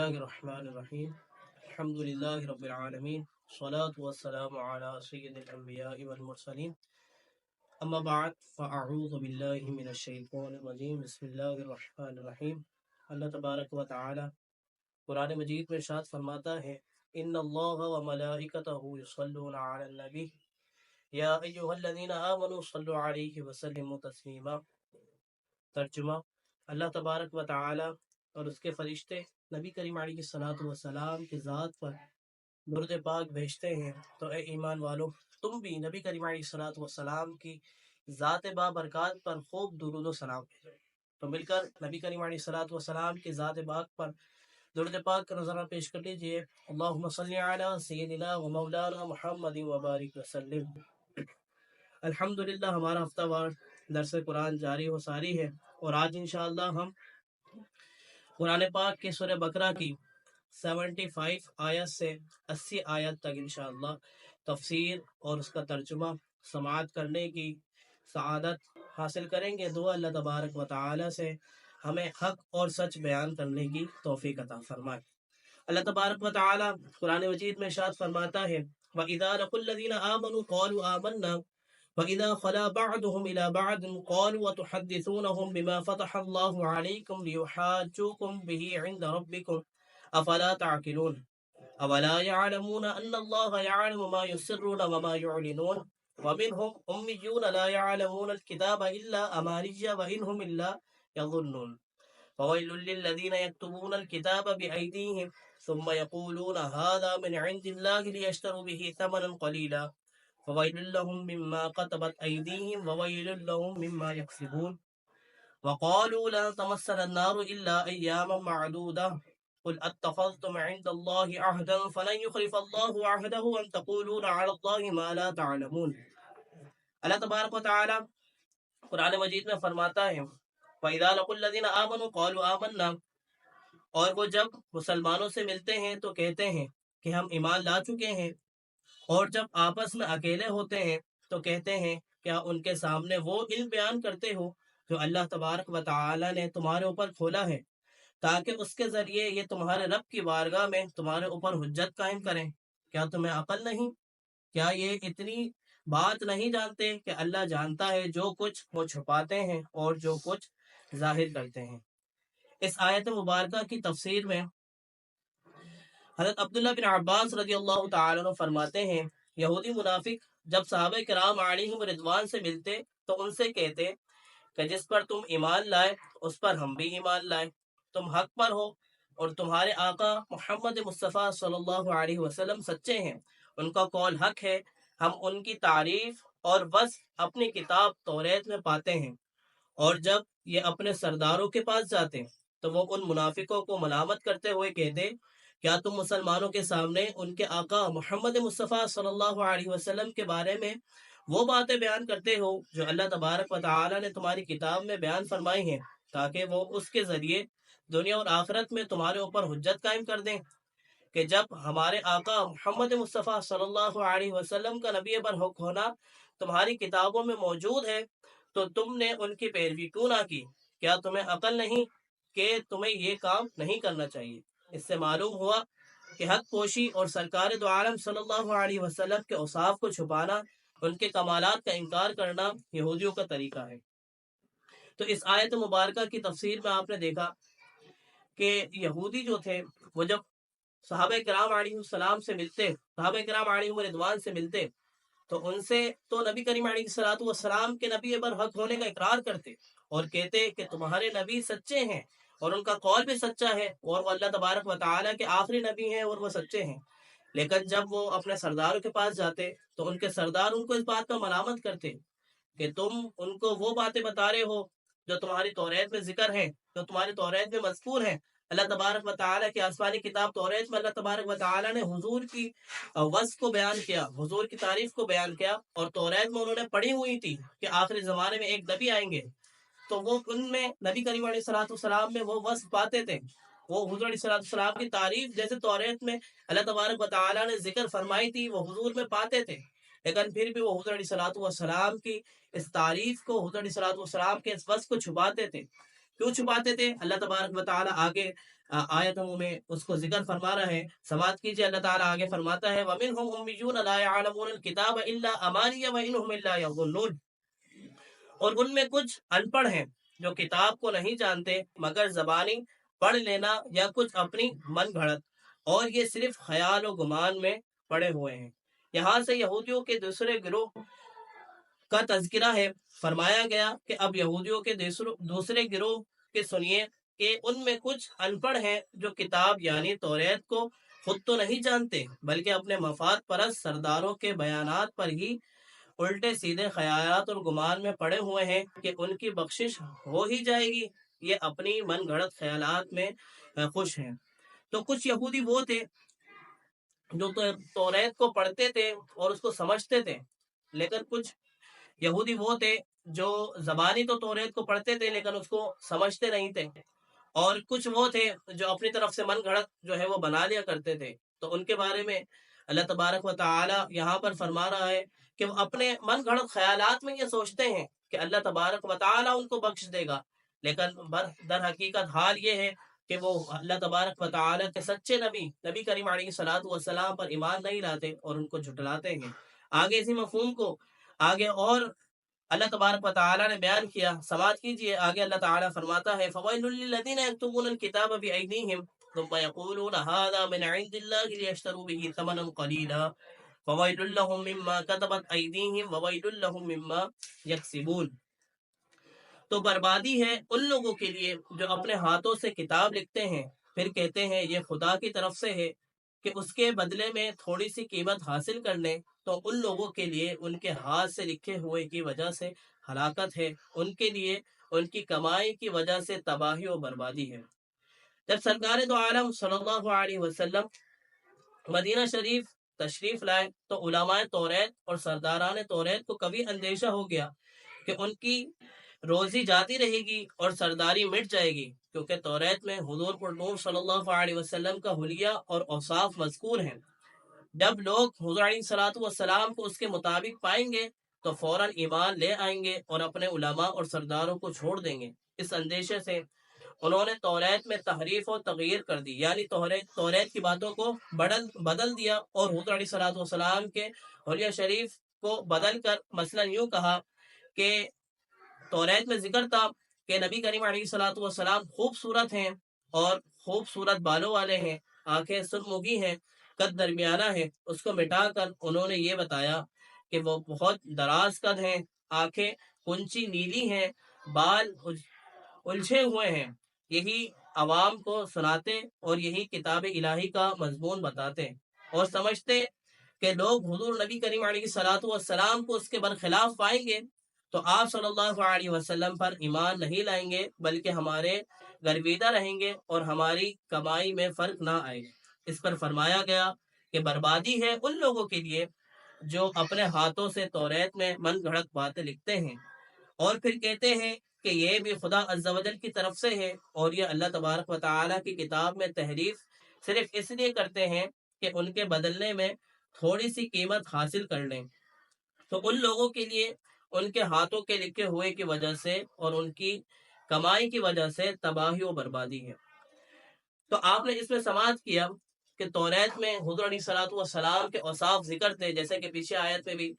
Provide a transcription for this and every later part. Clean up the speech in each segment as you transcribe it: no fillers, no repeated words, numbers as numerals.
الله الرحمن الرحيم. الحمد لله رب العالمين، الصلاة والسلام على سيد الأنبياء والمرسلين. أما بعد فأعوذ بالله من الشيطان الرجيم. بسم الله الرحمن الرحيم. اللہ تبارک و تعالی قرآن مجید میں ارشاد فرماتا ہے ان اللہ و ملائکتہ یصلون علی النبی یا ایھا الذین آمنوا صلوا علیہ وسلموا تسلیما. ترجمہ: اللہ تبارک و تعالی اور اس کے فرشتے نبی کریم علیہ الصلوۃ والسلام کی ذات پر درود پاک بھیجتے ہیں، تو اے ایمان والو تم بھی نبی کریم علیہ الصلوۃ والسلام کی ذات بابرکات پر خوب درود و سلام بھیجو. تو مل کر نبی کریم علیہ الصلوۃ والسلام کی ذات پاک پر درود پاک کا نظرانہ پیش کر لیجئے. اللہم صلی علی سیدنا و مولانا محمد وبارک وسلم. الحمدللہ ہمارا ہفتہ وار درس قرآن جاری و ساری ہے، اور آج انشاءاللہ ہم قرآن پاک کے سورہ بقرہ کی 75 آیت سے 80 آیت تک انشاءاللہ تفسیر اور اس کا ترجمہ سماعت کرنے کی سعادت حاصل کریں گے. دعا اللہ تبارک و تعالی سے ہمیں حق اور سچ بیان کرنے کی توفیق عطا فرمائے. اللہ تبارک و تعالی قرآن مجید میں ارشاد فرماتا ہے وَإِذَا لَقُوا الَّذِينَ آمَنُوا قَالُوا آمَنَّا وَإِذَا خَلَا بَعْضُهُمْ إِلَى بَعْضٍ قَالُوا وَتُحَدِّثُونَهُمْ بِمَا فَتَحَ اللَّهُ عَلَيْكُمْ لِيُحَاجُّوكُمْ بِهِ عِندَ رَبِّكُمْ أَفَلَا تَعْقِلُونَ أَوَلَا يَعْلَمُونَ أَنَّ اللَّهَ يَعْلَمُ مَا يُسِرُّونَ وَمَا يُعْلِنُونَ وَمِنْهُمْ أُمِّيُّونَ لَا يَعْلَمُونَ الْكِتَابَ إِلَّا أَمَانِيَّ وَإِنْ هُمْ إِلَّا يَظُنُّونَ فَوَيْلٌ لِّلَّذِينَ يَكْتُبُونَ الْكِتَابَ بِأَيْدِيهِمْ ثُمَّ يَقُولُونَ هَٰذَا مِنْ عِندِ اللَّهِ لِيَشْتَرُوا بِهِ ثَمَنًا قَلِيلًا فَوَيْلٌ لَّهُم مِّمَّا كَتَبَتْ أَيْدِيهِمْ وَوَيْلٌ لَّهُم مِّمَّا يَكْسِبُونَ. وَقَالُوا لَن تَمَسَّنَا النَّارُ إِلَّا أَيَّامًا مَّعْدُودَةً قُلْ أَتَّخَذْتُمْ عِندَ اللَّهِ عَهْدًا فَلَن يُخْلِفَ اللَّهُ عَهْدَهُ أَن تَقُولُونَ عَلَى اللَّهِ مَا لَا تَعْلَمُونَ. اللہ تبارک و تعالی قرآن مجید میں فرماتا ہے وَإِذَا لَقُوا الَّذِينَ آمَنُوا قَالُوا آمَنَّا، اور وہ جب مسلمانوں سے ملتے ہیں تو کہتے ہیں کہ ہم ایمان لا چکے ہیں، اور جب آپس میں اکیلے ہوتے ہیں تو کہتے ہیں کیا ان کے سامنے وہ علم بیان کرتے ہو جو اللہ تبارک و تعالی نے تمہارے اوپر کھولا ہے، تاکہ اس کے ذریعے یہ تمہارے رب کی بارگاہ میں تمہارے اوپر حجت قائم کریں. کیا تمہیں عقل نہیں؟ کیا یہ اتنی بات نہیں جانتے کہ اللہ جانتا ہے جو کچھ وہ چھپاتے ہیں اور جو کچھ ظاہر کرتے ہیں. اس آیت مبارکہ کی تفسیر میں حضرت عبداللہ بن عباس رضی اللہ تعالیٰ عنہ فرماتے ہیں یہودی منافق جب صحابہ کرام علیہم رضوان سے ملتے تو ان سے کہتے کہ جس پر تم ایمان لائے اس پر ہم بھی ایمان لائے، تم حق پر ہو اور تمہارے آقا محمد مصطفیٰ صلی اللہ علیہ وسلم سچے ہیں، ان کا قول حق ہے. ہم ان کی تعریف اور وصف اپنی کتاب توریت میں پاتے ہیں، اور جب یہ اپنے سرداروں کے پاس جاتے تو وہ ان منافقوں کو ملامت کرتے ہوئے کہتے کیا تم مسلمانوں کے سامنے ان کے آقا محمد مصطفیٰ صلی اللہ علیہ وسلم کے بارے میں وہ باتیں بیان کرتے ہو جو اللہ تبارک و تعالی نے تمہاری کتاب میں بیان فرمائی ہیں، تاکہ وہ اس کے ذریعے دنیا اور آخرت میں تمہارے اوپر حجت قائم کر دیں کہ جب ہمارے آقا محمد مصطفیٰ صلی اللہ علیہ وسلم کا نبی برحق ہونا تمہاری کتابوں میں موجود ہے تو تم نے ان کی پیروی کیوں نہ کی؟ کیا تمہیں عقل نہیں کہ تمہیں یہ کام نہیں کرنا چاہیے؟ اس سے معلوم ہوا کہ حق پوشی اور سرکار دو عالم صلی اللہ علیہ وسلم کے اوصاف کو چھپانا، ان کے کمالات کا انکار کرنا یہودیوں کا طریقہ ہے. تو اس آیت مبارکہ کی تفسیر میں آپ نے دیکھا کہ یہودی جو تھے وہ جب صحابہ کرام علیہ السلام سے ملتے، صحابہ کرام علیہ رضوان سے ملتے تو ان سے تو نبی کریم علیہ الصلوۃ والسلام کے نبی برحق ہونے کا اقرار کرتے اور کہتے کہ تمہارے نبی سچے ہیں اور ان کا قول بھی سچا ہے، اور وہ اللہ تبارک و تعالیٰ کے آخری نبی ہیں اور وہ سچے ہیں. لیکن جب وہ اپنے سرداروں کے پاس جاتے تو ان کے سردار ان کو اس بات پر ملامت کرتے کہ تم ان کو وہ باتیں بتا رہے ہو جو تمہاری توریت میں ذکر ہیں، جو تمہاری توریت میں مذکور ہیں. اللہ تبارک و تعالیٰ کی آسمانی کتاب توریت میں اللہ تبارک و تعالیٰ نے حضور کی وصف کو بیان کیا، حضور کی تعریف کو بیان کیا، اور توریت میں انہوں نے پڑھی ہوئی تھی کہ آخری زمانے میں ایک نبی آئیں گے، تو وہ ان میں نبی کریم علیہ الصلوۃ والسلام میں وہ وصف پاتے تھے، وہ حضور علیہ الصلوۃ والسلام کی تعریف جیسے توریت میں اللہ تبارک و تعالیٰ نے ذکر فرمائی تھی وہ حضور میں پاتے تھے. لیکن پھر بھی وہ حضور علیہ الصلوۃ والسلام کی اس تعریف کو، حضور علیہ الصلوۃ والسلام کے اس وصف کو چھپاتے تھے، کیوں چھپاتے تھے؟ اللہ تبارک و تعالیٰ آگے آیتوں میں اس کو ذکر فرما رہا ہے. سماعت کیجیے، اللہ تعالیٰ آگے فرماتا ہے وَمِنْهُمْ أُمِّيُّونَ لَا يَعْلَمُونَ الْكِتَابَ إِلَّا أَمَانِيَّ وَإِنْهُمْ إِلَّا يَظُنُّونَ. اور ان میں کچھ ان پڑھ ہیں جو کتاب کو نہیں جانتے مگر زبانی پڑھ لینا یا کچھ اپنی من گھڑت، اور یہ صرف خیال و گمان میں پڑے ہوئے ہیں. یہاں سے یہودیوں کے دوسرے گروہ کا تذکرہ ہے. فرمایا گیا کہ اب یہودیوں کے دوسرے گروہ کے سنیے کہ ان میں کچھ ان پڑھ ہیں جو کتاب یعنی توریت کو خود تو نہیں جانتے بلکہ اپنے مفاد پرست سرداروں کے بیانات پر ہی الٹے سیدھے خیالات اور گمان میں پڑے ہوئے ہیں کہ ان کی بخشش ہو ہی جائے گی. یہ اپنی من گھڑت خیالات میں خوش ہیں. تو کچھ یہودی وہ تھے جو توریت کو پڑھتے تھے اور اس کو سمجھتے تھے، لیکن کچھ یہودی وہ تھے جو زبانی تو توریت کو پڑھتے تھے لیکن اس کو سمجھتے نہیں تھے، اور کچھ وہ تھے جو اپنی طرف سے من گھڑت جو ہے وہ بنا لیا کرتے تھے. تو ان کے بارے میں اللہ تبارک و تعالی یہاں پر فرما رہا ہے کہ وہ اپنے من گھڑت خیالات میں یہ سوچتے ہیں کہ اللہ تبارک و تعالی ان کو بخش دے گا، لیکن در حقیقت حال یہ ہے کہ وہ اللہ تبارک و تعالی کے سچے نبی کریم علیہ الصلوۃ والسلام پر ایمان نہیں لاتے اور ان کو جھٹلاتے ہیں. آگے اسی مفہوم کو آگے اور اللہ تبارک و تعالی نے بیان کیا. سماعت کیجیے، آگے اللہ تعالی فرماتا ہے فَوَيْلٌ لِّلَّذِينَ يَكْتُبُونَ الْكِتَابَ بِأَيْدِيهِمْ ثُمَّ يَقُولُونَ هَٰذَا مِنْ عِندِ اللَّهِ لِيَشْتَرُوا بِهِ ثَمَنًا قَلِيلًا فَوَيْلٌ لَّهُم مِّمَّا كَتَبَتْ أَيْدِيهِمْ وَوَيْلٌ لَّهُم مِّمَّا يَكْسِبُونَ. تو بربادی ہے ان لوگوں کے لیے جو اپنے ہاتھوں سے کتاب لکھتے ہیں پھر کہتے ہیں یہ خدا کی طرف سے ہے کہ اس کے بدلے میں تھوڑی سی قیمت حاصل کر لیں. تو ان لوگوں کے لیے ان کے ہاتھ سے لکھے ہوئے کی وجہ سے ہلاکت ہے، ان کے لیے ان کی کمائی کی وجہ سے تباہی و بربادی ہے. جب سرکار دو عالم صلی اللہ علیہ وسلم مدینہ شریف تشریف لائے تو علماء توریت اور سرداران توریت کو کبھی اندیشہ ہو گیا کہ ان کی روزی جاتی رہے گی اور سرداری مٹ جائے گی، کیونکہ توریت میں حضور پر نور صلی اللہ علیہ وسلم کا حلیہ اور اوصاف مذکور ہیں. جب لوگ حضور علیہ الصلوۃ والسلام کو اس کے مطابق پائیں گے تو فوراً ایمان لے آئیں گے اور اپنے علماء اور سرداروں کو چھوڑ دیں گے. اس اندیشے سے انہوں نے توریت میں تحریف و تغیر کر دی، یعنی توریت کی باتوں کو بدل دیا اور حضور علیہ الصلوۃ والسلام کے حلیہ شریف کو بدل کر مثلا یوں کہا کہ توریت میں ذکر تھا کہ نبی کریم علیہ الصلوۃ والسلام خوبصورت ہیں اور خوبصورت بالوں والے ہیں، آنکھیں سرمگی ہیں، قد درمیانہ ہے. اس کو مٹا کر انہوں نے یہ بتایا کہ وہ بہت دراز قد ہیں، آنکھیں کنچی نیلی ہیں، بال الجھے ہوئے ہیں. یہی عوام کو سناتے اور یہی کتاب الہی کا مضمون بتاتے اور سمجھتے کہ لوگ حضور نبی کریم علیہ الصلوۃ والسلام کو اس کے برخلاف پائیں گے تو آپ صلی اللہ علیہ وسلم پر ایمان نہیں لائیں گے بلکہ ہمارے گرویدہ رہیں گے اور ہماری کمائی میں فرق نہ آئے گا. اس پر فرمایا گیا کہ بربادی ہے ان لوگوں کے لیے جو اپنے ہاتھوں سے توریت میں من گھڑت باتیں لکھتے ہیں اور پھر کہتے ہیں کہ یہ بھی خدا عز و جل کی طرف سے ہے، اور یہ اللہ تبارک و تعالیٰ کی کتاب میں تحریف صرف اس لیے کرتے ہیں کہ ان کے بدلنے میں تھوڑی سی قیمت حاصل کر لیں. تو ان لوگوں کے لیے ان کے ہاتھوں کے لکھے ہوئے کی وجہ سے اور ان کی کمائی کی وجہ سے تباہی و بربادی ہے. تو آپ نے اس میں سماعت کیا کہ توریت میں حضور علیہ الصلوۃ والسلام کے اوصاف ذکر تھے، جیسے کہ پیچھے آیت میں بھی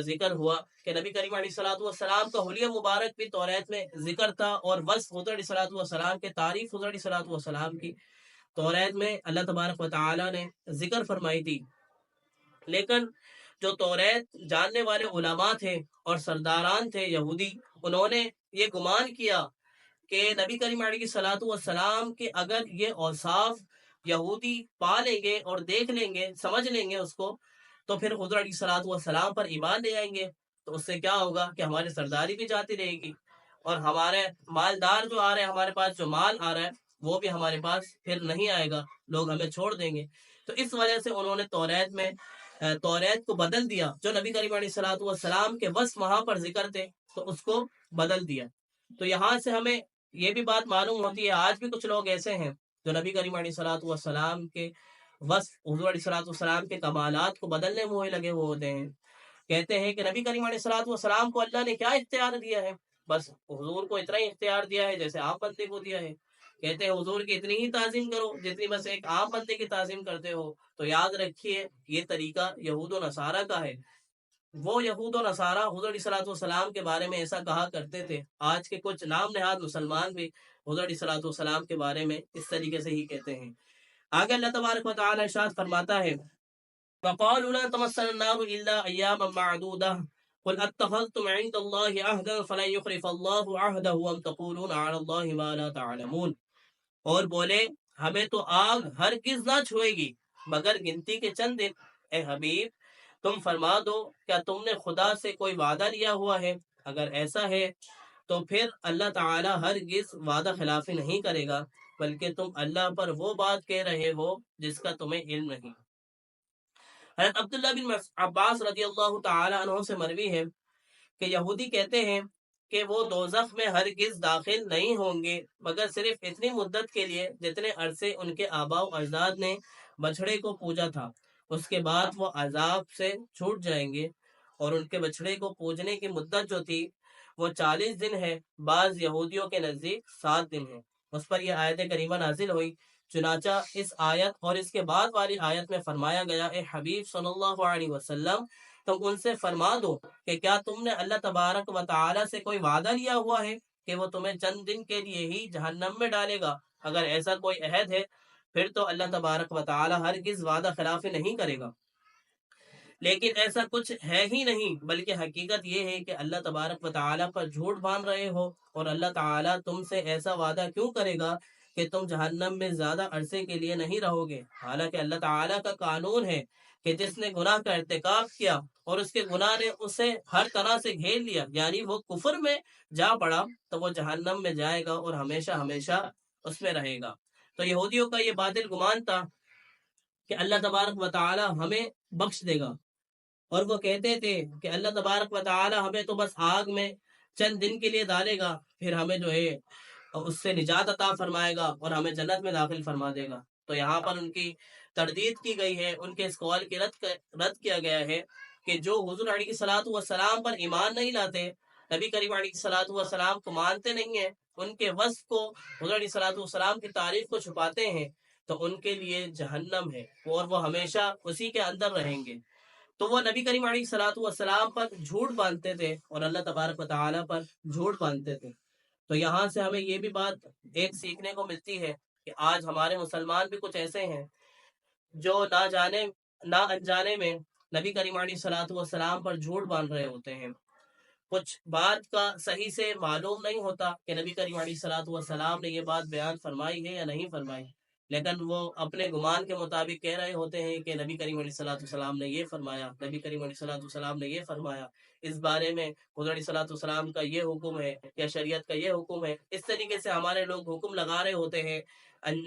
ذکر ہوا کہ نبی کریم علیہ الصلوۃ والسلام کا حلیہ مبارک بھی توریت میں ذکر تھا، اور وصف حضور علیہ الصلوۃ والسلام کے تعریف حضور علیہ الصلوۃ والسلام کی توریت میں اللہ تبارک و تعالی نے ذکر فرمائی تھی. لیکن جو توریت جاننے والے علماء تھے اور سرداران تھے یہودی، انہوں نے یہ گمان کیا کہ نبی کریم علیہ الصلوۃ والسلام کے اگر یہ اوصاف یہودی پا لیں گے اور دیکھ لیں گے، سمجھ لیں گے اس کو، تو پھر حضور علیہ الصلوۃ والسلام پر ایمان لے آئیں گے. تو اس سے کیا ہوگا کہ ہماری سرداری بھی جاتی رہے گی اور ہمارے مالدار جو آ رہے ہیں، ہمارے پاس جو مال آ رہا ہے وہ بھی ہمارے پاس پھر نہیں آئے گا، لوگ ہمیں چھوڑ دیں گے. تو اس وجہ سے انہوں نے توریت کو بدل دیا. جو نبی کریم علیہ الصلوۃ والسلام کے وصف وہاں پر ذکر تھے تو اس کو بدل دیا. تو یہاں سے ہمیں یہ بھی بات معلوم ہوتی ہے، آج بھی کچھ لوگ ایسے ہیں جو نبی کریم علیہ الصلوۃ والسلام کے وصف، حضور علیہ الصلوۃ والسلام کے کمالات کو بدلنے میں لگے ہوئے ہوتے ہیں. کہتے ہیں کہ نبی کریم علیہ الصلوۃ والسلام کو اللہ نے کیا اختیار دیا ہے، بس حضور کو اتنا ہی اختیار دیا ہے جیسے عام بندے کو دیا ہے. کہتے ہیں حضور کی اتنی ہی تعظیم کرو جتنی بس ایک عام بندے کی تعظیم کرتے ہو. تو یاد رکھیے یہ طریقہ یہود و نصارہ کا ہے. وہ یہود و نصارہ حضور علیہ الصلوۃ والسلام کے بارے میں ایسا کہا کرتے تھے. آج کے کچھ نام نہاد مسلمان بھی حضور علیہ الصلوۃ والسلام کے بارے میں اس طریقے سے ہی کہتے ہیں. آگے اللہ تبارک و تعالی ارشاد فرماتا ہے وَقَالُوا لَن تَمَسَّنَا النَّارُ إِلَّا أَيَّامًا مَّعْدُودَةً قُلْ أَتَّخَذْتُمْ عِندَ اللَّهِ عَهْدًا فَلَن يُخْلِفَ اللَّهُ عَهْدَهُ أَمْ تَقُولُونَ عَلَى اللَّهِ مَا لَا تَعْلَمُونَ. اور بولے ہمیں تو آگ ہرگز نہ چھوئے گی مگر گنتی کے چند دن. اے حبیب تم فرما دو کیا تم نے خدا سے کوئی وعدہ لیا ہوا ہے؟ اگر ایسا ہے تو پھر اللہ تعالی ہرگز وعدہ خلافی نہیں کرے گا بلکہ تم اللہ پر وہ بات کہہ رہے ہو جس کا تمہیں علم نہیں. حضرت عبداللہ بن عباس رضی اللہ تعالی عنہ سے مروی ہے کہ یہودی کہتے ہیں کہ وہ دوزخ میں ہرگز داخل نہیں ہوں گے مگر صرف اتنی مدت کے لیے جتنے عرصے ان کے آباء و اجداد نے بچھڑے کو پوجا تھا. اس کے بعد وہ عذاب سے چھوٹ جائیں گے. اور ان کے بچھڑے کو پوجنے کی مدت جو تھی وہ 40 دن ہے. بعض یہودیوں کے نزدیک 7 دن ہے. اس پر یہ آیت کریمہ نازل ہوئی. چنانچہ اس آیت اور اس کے بعد والی آیت میں فرمایا گیا اے حبیب صلی اللہ علیہ وسلم تم ان سے فرما دو کہ کیا تم نے اللہ تبارک و تعالی سے کوئی وعدہ لیا ہوا ہے کہ وہ تمہیں چند دن کے لیے ہی جہنم میں ڈالے گا؟ اگر ایسا کوئی عہد ہے پھر تو اللہ تبارک و تعالی ہرگز وعدہ خلافی نہیں کرے گا. لیکن ایسا کچھ ہے ہی نہیں بلکہ حقیقت یہ ہے کہ اللہ تبارک و تعالی پر جھوٹ باندھ رہے ہو. اور اللہ تعالی تم سے ایسا وعدہ کیوں کرے گا کہ تم جہنم میں زیادہ عرصے کے لیے نہیں رہو گے؟ حالانکہ اللہ تعالی کا قانون ہے کہ جس نے گناہ کا ارتکاب کیا اور اس کے گناہ نے اسے ہر طرح سے گھیر لیا یعنی وہ کفر میں جا پڑا تو وہ جہنم میں جائے گا اور ہمیشہ ہمیشہ اس میں رہے گا. تو یہودیوں کا یہ باطل گمان تھا کہ اللہ تبارک و تعالی ہمیں بخش دے گا. اور وہ کہتے تھے کہ اللہ تبارک و تعالی ہمیں تو بس آگ میں چند دن کے لیے ڈالے گا پھر ہمیں جو ہے اس سے نجات عطا فرمائے گا اور ہمیں جنت میں داخل فرما دے گا. تو یہاں پر ان کی تردید کی گئی ہے. ان کے اس قول کی رد کیا گیا ہے کہ جو حضور علیہ الصلوۃ والسلام پر ایمان نہیں لاتے نبی کریم علیہ الصلوۃ والسلام کو مانتے نہیں ہیں ان کے وصف کو حضور علیہ الصلوۃ والسلام کی تعریف کو چھپاتے ہیں تو ان کے لیے جہنم ہے اور وہ ہمیشہ اسی کے اندر رہیں گے. تو وہ نبی کریم علیہ الصلوۃ والسلام پر جھوٹ باندھتے تھے اور اللہ تبارک و تعالی پر جھوٹ باندھتے تھے. تو یہاں سے ہمیں یہ بھی بات ایک سیکھنے کو ملتی ہے کہ آج ہمارے مسلمان بھی کچھ ایسے ہیں جو نہ انجانے میں نبی کریم علیہ الصلوۃ والسلام پر جھوٹ باندھ رہے ہوتے ہیں. کچھ بات کا صحیح سے معلوم نہیں ہوتا کہ نبی کریم علیہ الصلوۃ والسلام نے یہ بات بیان فرمائی ہے یا نہیں فرمائی لیکن وہ اپنے گمان کے مطابق کہہ رہے ہوتے ہیں کہ نبی کریم علیہ الصلوۃ والسلام نے یہ فرمایا نبی کریم علیہ الصلوۃ والسلام نے یہ فرمایا اس بارے میں حضور علیہ الصلوۃ والسلام کا یہ حکم ہے یا شریعت کا یہ حکم ہے. اس طریقے سے ہمارے لوگ حکم لگا رہے ہوتے ہیں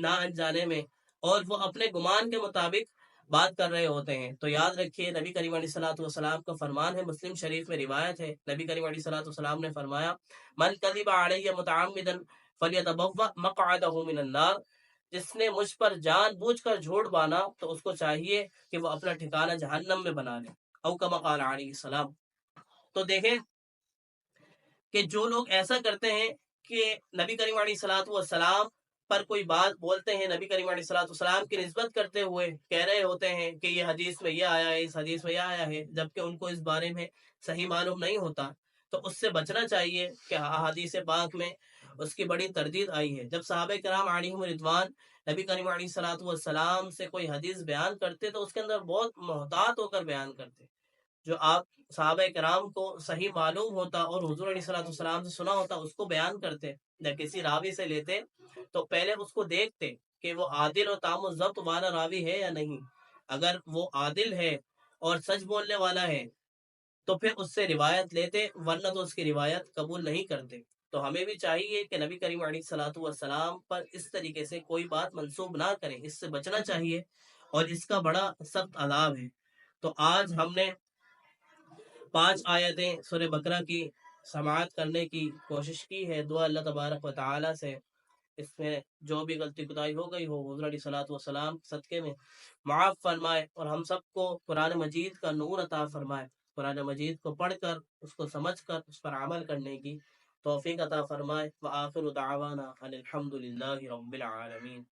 نہ انجانے میں اور وہ اپنے گمان کے مطابق بات کر رہے ہوتے ہیں. تو یاد رکھیے نبی کریم علیہ الصلوۃ والسلام کا فرمان ہے مسلم شریف میں روایت ہے نبی کریم علیہ الصلوۃ والسلام نے فرمایا من کذب علی متعمدا فلیتبوأ مقعدہ من النار. جس نے مجھ پر جان بوجھ کر جھوٹ بانا تو اس کو چاہیے کہ وہ اپنا ٹھکانہ جہنم میں بنا لے او کما قال علیہ السلام. تو دیکھیں کہ جو لوگ ایسا کرتے ہیں کہ نبی کریم علیہ الصلوۃ والسلام پر کوئی بات بولتے ہیں نبی کریم علیہ الصلوۃ والسلام کی نسبت کرتے ہوئے کہہ رہے ہوتے ہیں کہ یہ حدیث میں یہ آیا ہے اس حدیث میں یہ آیا ہے جبکہ ان کو اس بارے میں صحیح معلوم نہیں ہوتا. تو اس سے بچنا چاہیے کہ احادیث پاک میں اس کی بڑی تردید آئی ہے. جب صحابہ کرام علیہم رضوان نبی کریم علیہ الصلوۃ والسلام سے کوئی حدیث بیان کرتے تو اس کے اندر بہت محتاط ہو کر بیان کرتے. جو آپ صحابہ کرام کو صحیح معلوم ہوتا اور حضور علیہ الصلوۃ والسلام سے سنا ہوتا اس کو بیان کرتے یا کسی راوی سے لیتے تو پہلے اس کو دیکھتے کہ وہ عادل اور تام و ضبط والا راوی ہے یا نہیں. اگر وہ عادل ہے اور سچ بولنے والا ہے تو پھر اس سے روایت لیتے ورنہ تو اس کی روایت قبول نہیں کرتے. تو ہمیں بھی چاہیے کہ نبی کریم علیہ الصلوۃ والسلام پر اس طریقے سے کوئی بات منسوب نہ کریں. اس سے بچنا چاہیے اور اس کا بڑا سخت عذاب ہے. تو آج ہم نے 5 آیتیں سورہ بقرہ کی سماعت کرنے کی کوشش کی ہے. دعا اللہ تبارک و تعالی سے اس میں جو بھی غلطی کوتاہی ہو گئی ہو حضور علیہ الصلوۃ والسلام صدقے میں معاف فرمائے اور ہم سب کو قرآن مجید کا نور عطا فرمائے. قرآن مجید کو پڑھ کر اس کو سمجھ کر اس پر عمل کرنے کی توفیق عطا فرمائے۔ وآخر دعوانا ان الحمد للہ رب العالمین۔